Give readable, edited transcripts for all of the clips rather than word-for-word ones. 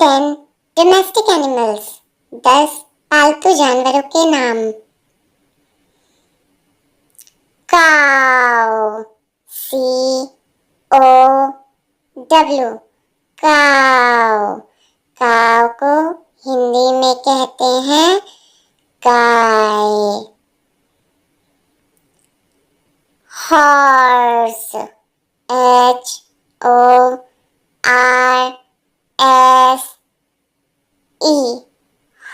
10 domestic animals, 10 पालतू जानवरों के नाम। काऊ, COW, काऊ। काऊ को हिंदी में कहते हैं गाय। Horse, HORSE,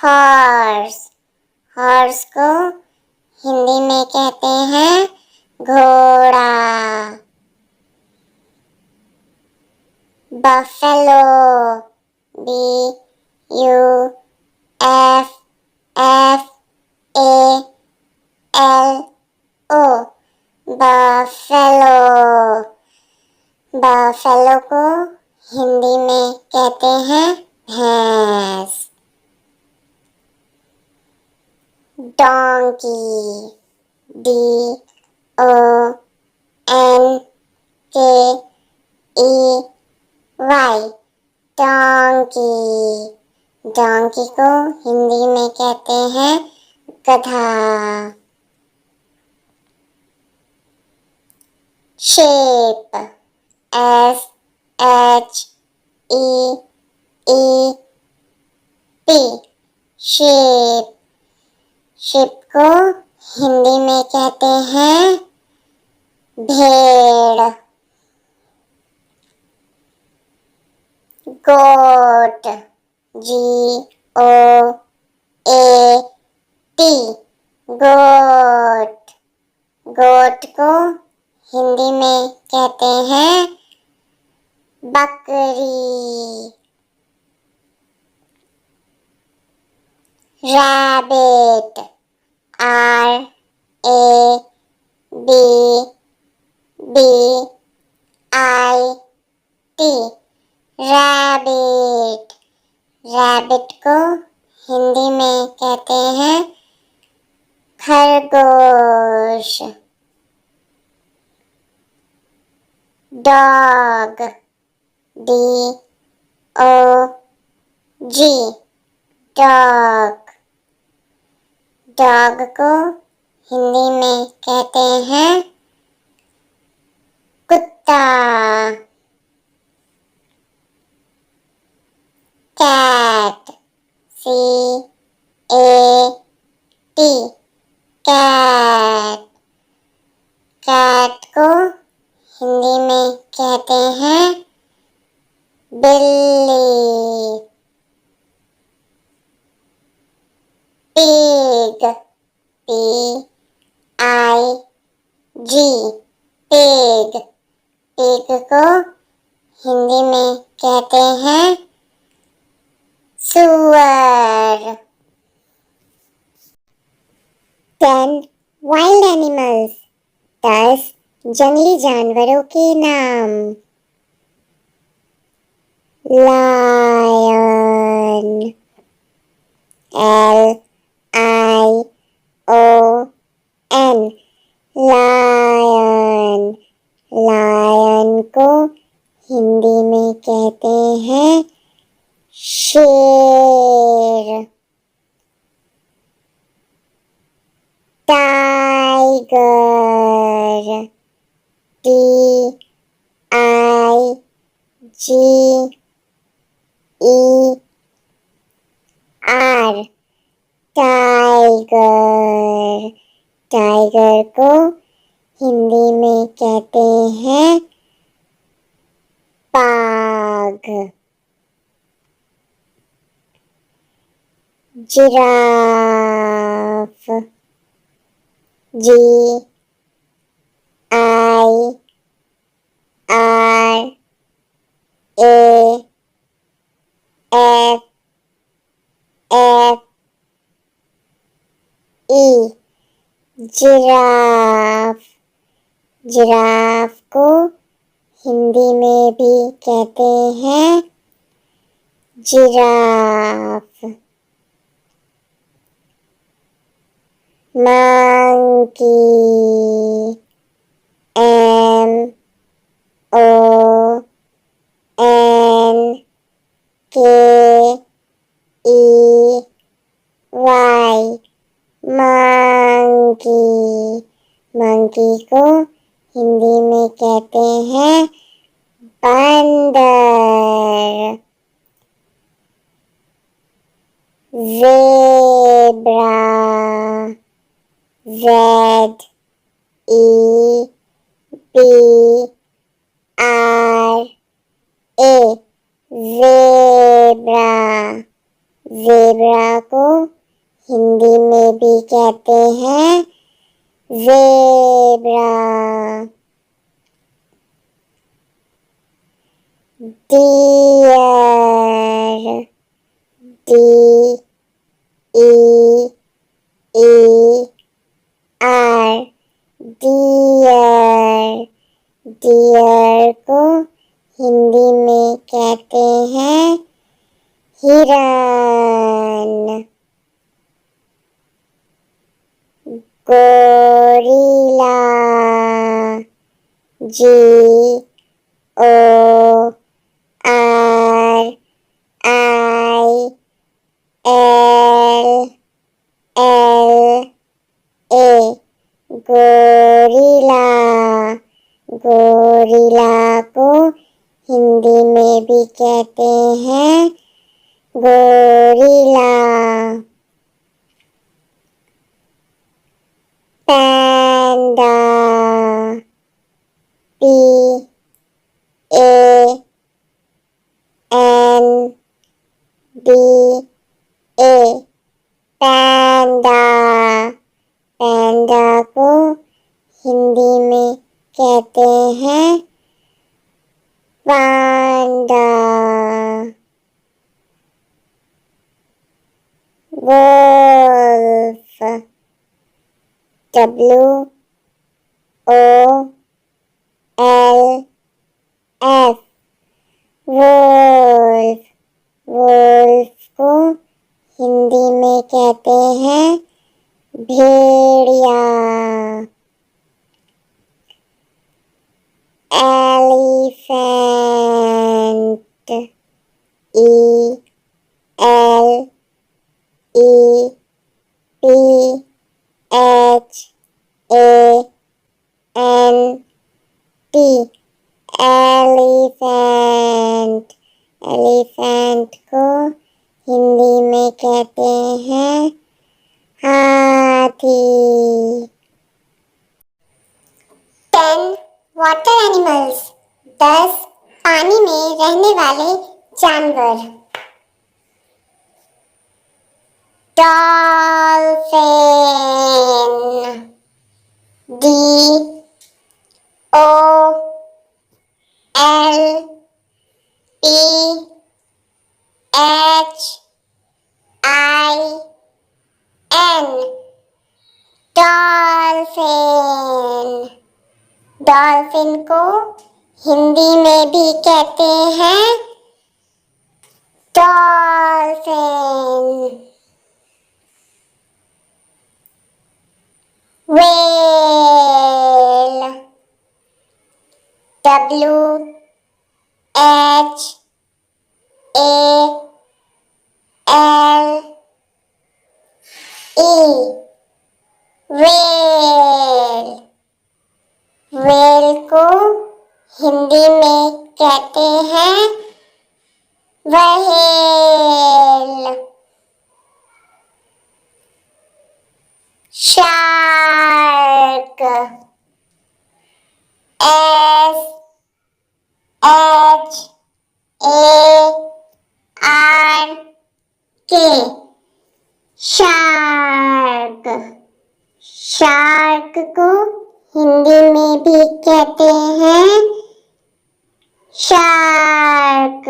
horse. हॉर्स को हिंदी में कहते हैं घोड़ा। Buffalo, BUFFALO, buffalo. बफेलो को हिंदी में कहते हैं भैंस। Donkey, DONKEY, donkey. डोंकी को हिंदी में कहते हैं गधा। Shape, SHEEP, shape. शेप को हिंदी में कहते हैं भेड़। गोट, GOAT, गोट। गोट को हिंदी में कहते हैं बकरी। Rabbit, RABBIT, rabbit. रैबिट को हिंदी में कहते हैं खरगोश। Dog, DOG, dog. डॉग को हिंदी में कहते हैं कुत्ता। Cat, CAT, cat. कैट को हिंदी में कहते हैं बिल्ली। Pig, PIG, pig. पिग को हिंदी में कहते हैं सुअर। 10 वाइल्ड एनिमल्स, 10 जंगली जानवरों के नाम। Lion, LION, lion. लायन को हिंदी में कहते हैं शेर। Tiger, TIGER, tiger. टाइगर को हिंदी में कहते हैं बाघ। Giraffe, GIRAFFE, giraffe. जिराफ को हिंदी में भी कहते हैं जिराफ। मंकी, MONKEY, मंकी को हिंदी में कहते हैं बंदर। Zebra, ZEBRA, zebra. ज़ेब्रा को हिंदी में भी कहते हैं zebra. Deer, DEER, deer. Deer को हिंदी में कहते हैं हिरन। Gorilla, GORILLA, gorilla. गोरिल्ला को हिंदी में भी कहते हैं गोरिल्ला। पैंडा, PANDA, पैंडा। पैंडा को हिंदी में कहते हैं panda. Wolf, WOLF, wolf. Wolf को हिंदी में कहते हैं भेड़िया। Elephant, ELEPHANT, elephant. एलिफेंट को हिंदी में कहते हैं हाथी। 10 वाटर एनिमल्स, 10 पानी में रहने वाले जानवर। Dolphin, DOLPHIN, dolphin. डॉल्फिन को हिंदी में भी कहते हैं dolphin. Whale, WHALE, whale. Whale को हिंदी में कहते हैं whale. Shark, SHARK, shark. Shark को हिंदी में भी कहते हैं shark.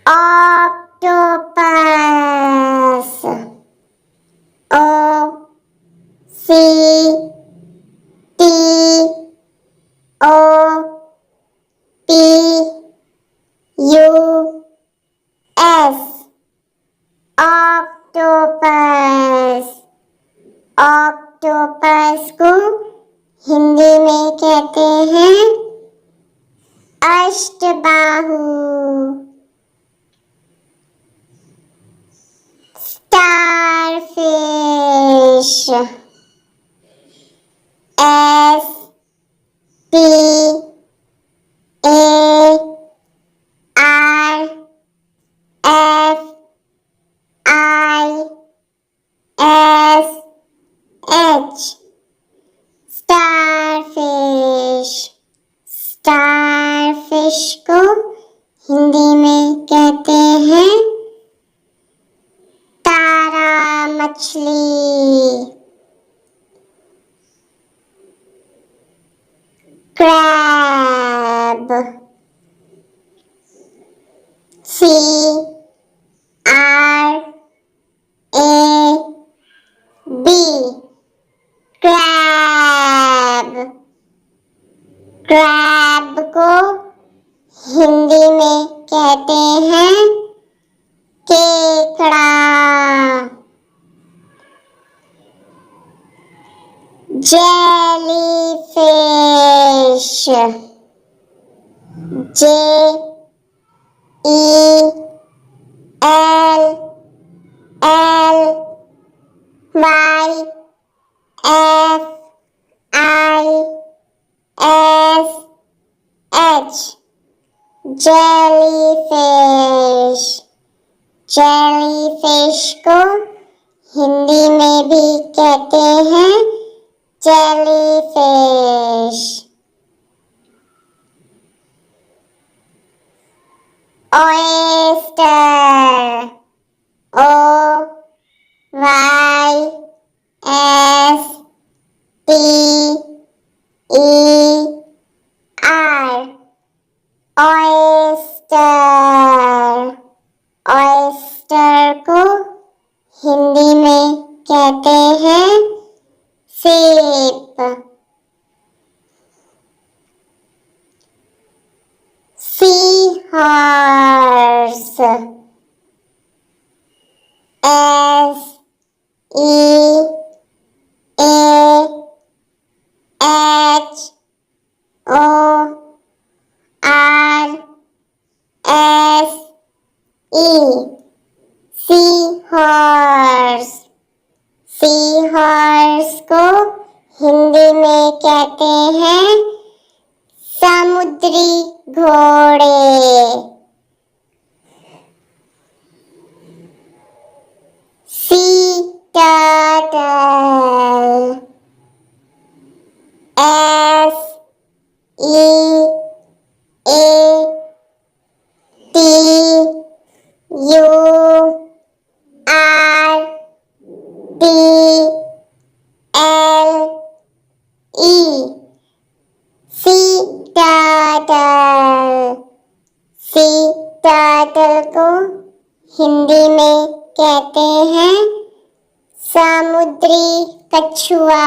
Octopus, OCTOPUS, octopus. Octopus को हिंदी में कहते हैं अष्टबाहु। starfish, S T A R F I S H, starfish। Starfish को हिंदी में कहते हैं तारा मछली। Crab, CRAB, crab. क्रैब को हिंदी में कहते हैं केकड़ा। Jellyfish, JELLYFISH, jellyfish. जेलीफिश को हिंदी में भी कहते हैं jellyfish. Oyster, OYSTER, oyster. Oyster को हिंदी में कहते हैं सीप। Sea horse, SEAHORSE, sea horse. Sea horse को हिंदी में कहते हैं समुद्री घोड़े। Sea turtle, SEATURTLE, sea turtle. Sea turtle को हिंदी में कहते हैं समुद्री कछुआ।